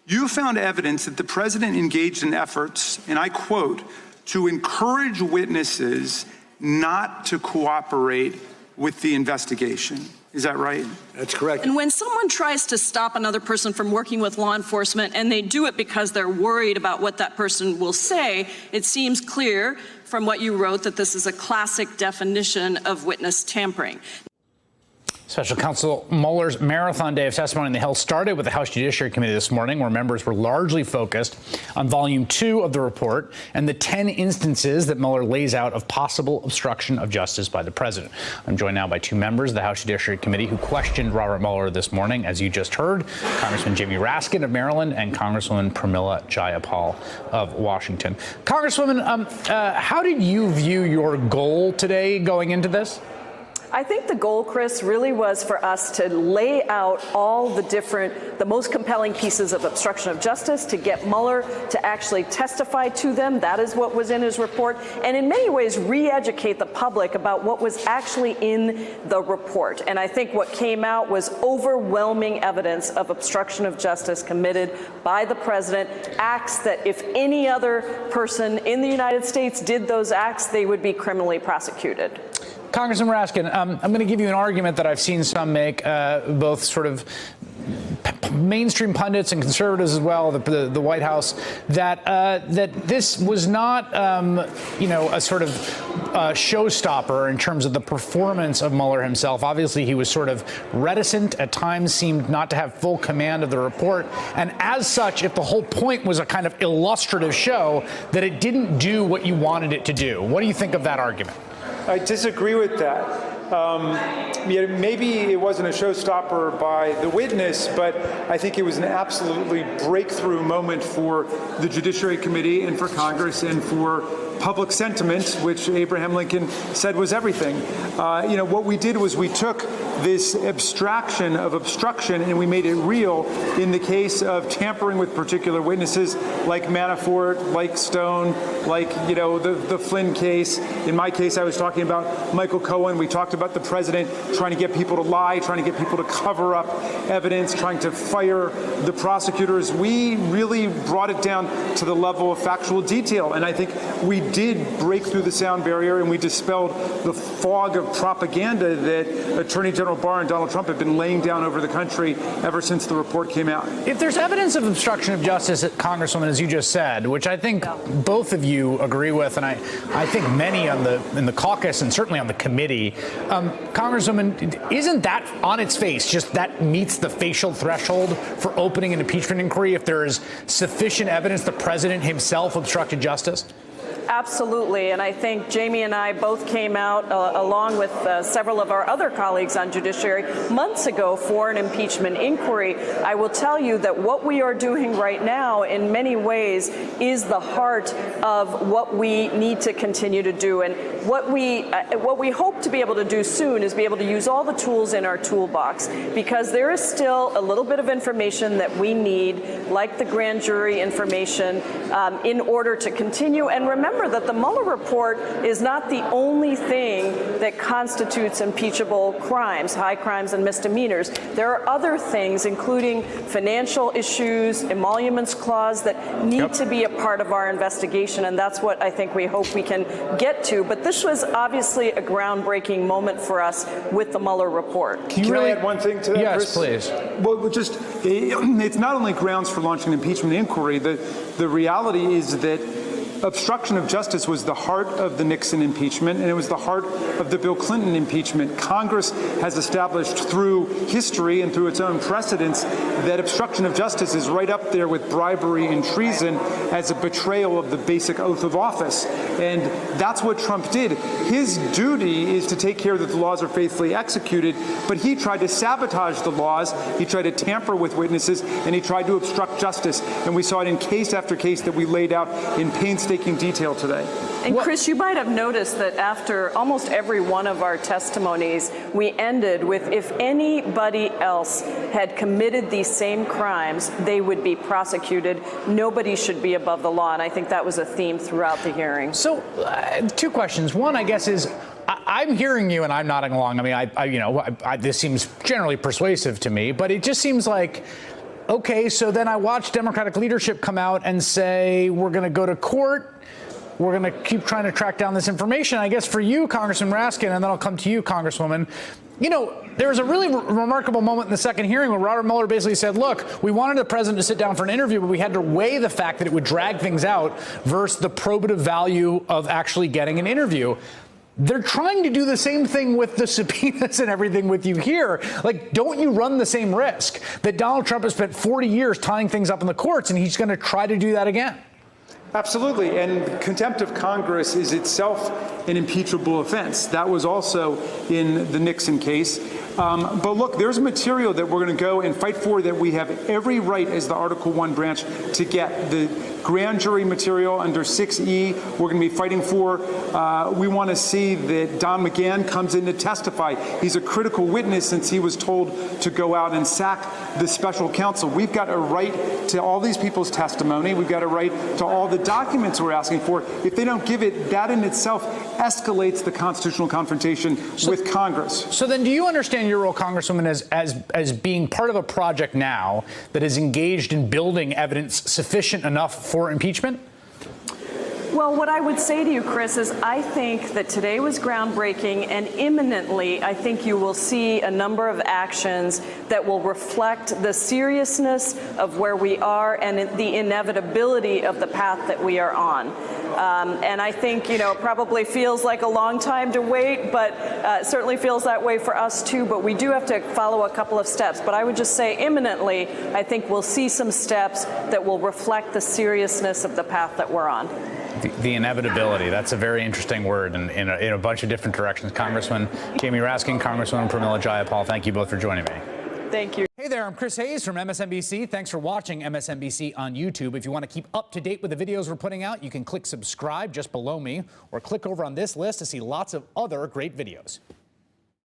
You found evidence that the president engaged in efforts, and I quote, to encourage witnesses not to cooperate with the investigation. Is that right? That's correct. And when someone tries to stop another person from working with law enforcement and they do it because they're worried about what that person will say, it seems clear from what you wrote that this is a classic definition of witness tampering. Special Counsel Mueller's marathon day of testimony in the Hill started with the House Judiciary Committee this morning, where members were largely focused on Volume 2 of the report and the 10 instances that Mueller lays out of possible obstruction of justice by the president. I'm joined now by two members of the House Judiciary Committee who questioned Robert Mueller this morning, as you just heard, Congressman Jamie Raskin of Maryland and Congresswoman Pramila Jayapal of Washington. Congresswoman, how did you view your goal today going into this? I think the goal, Chris, really was for us to lay out all the most compelling pieces of obstruction of justice, to get Mueller to actually testify to them. That is what was in his report. And in many ways, re-educate the public about what was actually in the report. And I think what came out was overwhelming evidence of obstruction of justice committed by the president, acts that if any other person in the United States did those acts, they would be criminally prosecuted. Congressman Raskin, I'm going to give you an argument that I've seen some make, both sort of mainstream pundits and conservatives as well, the White House, that this was not, a sort of showstopper in terms of the performance of Mueller himself. Obviously, he was sort of reticent, at times seemed not to have full command of the report. And as such, if the whole point was a kind of illustrative show, that it didn't do what you wanted it to do. What do you think of that argument? I disagree with that. Maybe it wasn't a showstopper by the witness, but I think it was an absolutely breakthrough moment for the Judiciary Committee and for Congress and for public sentiment, which Abraham Lincoln said was everything. What we did was we took this abstraction of obstruction and we made it real in the case of tampering with particular witnesses like Manafort, like Stone, like, the Flynn case. In my case, I was talking about Michael Cohen. We talked about the president trying to get people to lie, trying to get people to cover up evidence, trying to fire the prosecutors. We really brought it down to the level of factual detail. And I think we did break through the sound barrier and we dispelled the fog of propaganda that Attorney General Barr and Donald Trump have been laying down over the country ever since the report came out. If there's evidence of obstruction of justice, Congresswoman, as you just said, which I think both of you agree with, and I think many in the caucus and certainly on the committee, Congresswoman, isn't that on its face just that meets the facial threshold for opening an impeachment inquiry if there is sufficient evidence the president himself obstructed justice? Absolutely, and I think Jamie and I both came out, along with several of our other colleagues on Judiciary, months ago for an impeachment inquiry. I will tell you that what we are doing right now, in many ways, is the heart of what we need to continue to do. And what we hope to be able to do soon is be able to use all the tools in our toolbox, because there is still a little bit of information that we need, like the grand jury information, in order to continue. And remember that the Mueller report is not the only thing that constitutes impeachable crimes, high crimes and misdemeanors. There are other things, including financial issues, emoluments clause, that need to be a part of our investigation, and that's what I think we hope we can get to. But this was obviously a groundbreaking moment for us with the Mueller report. Can I add one thing to that, Yes, Chris? please. Well, it's not only grounds for launching an impeachment inquiry. The reality is that obstruction of justice was the heart of the Nixon impeachment, and it was the heart of the Bill Clinton impeachment. Congress has established through history and through its own precedents that obstruction of justice is right up there with bribery and treason as a betrayal of the basic oath of office. And that's what Trump did. His duty is to take care that the laws are faithfully executed, but he tried to sabotage the laws, he tried to tamper with witnesses, and he tried to obstruct justice. And we saw it in case after case that we laid out in painstaking detail today. And Chris, you might have noticed that after almost every one of our testimonies, we ended with, if anybody else had committed these same crimes, they would be prosecuted. Nobody should be above the law. And I think that was a theme throughout the hearing. So two questions. One, I guess, is I'm hearing you and I'm nodding along. I mean, this seems generally persuasive to me, but it just seems like okay, so then I watched Democratic leadership come out and say, we're going to go to court. We're going to keep trying to track down this information. I guess for you, Congressman Raskin, and then I'll come to you, Congresswoman, you know, there was a really remarkable moment in the second hearing where Robert Mueller basically said, look, we wanted the president to sit down for an interview, but we had to weigh the fact that it would drag things out versus the probative value of actually getting an interview. They're trying to do the same thing with the subpoenas and everything with you here. Like, don't you run the same risk that Donald Trump has spent 40 years tying things up in the courts, and he's going to try to do that again? Absolutely, and contempt of Congress is itself an impeachable offense. That was also in the Nixon case. But look, there's material that we're going to go and fight for that we have every right as the Article I branch to get. The grand jury material under 6E we're going to be fighting for. We want to see that Don McGahn comes in to testify. He's a critical witness since he was told to go out and sack the special counsel. We've got a right to all these people's testimony. We've got a right to all the documents we're asking for. If they don't give it, that in itself escalates the constitutional confrontation with Congress. So then do you understand your role, Congresswoman, as being part of a project now that is engaged in building evidence sufficient enough for impeachment? Well, what I would say to you, Chris, is I think that today was groundbreaking, and imminently I think you will see a number of actions that will reflect the seriousness of where we are and the inevitability of the path that we are on. And I think, you know, it probably feels like a long time to wait, but it certainly feels that way for us too. But we do have to follow a couple of steps. But I would just say imminently, I think we'll see some steps that will reflect the seriousness of the path that we're on. The inevitability. That's a very interesting word in a bunch of different directions. Congressman Jamie Raskin, Congresswoman Pramila Jayapal, thank you both for joining me. Thank you. Hey there, I'm Chris Hayes from MSNBC. Thanks for watching MSNBC on YouTube. If you want to keep up to date with the videos we're putting out, you can click subscribe just below me or click over on this list to see lots of other great videos.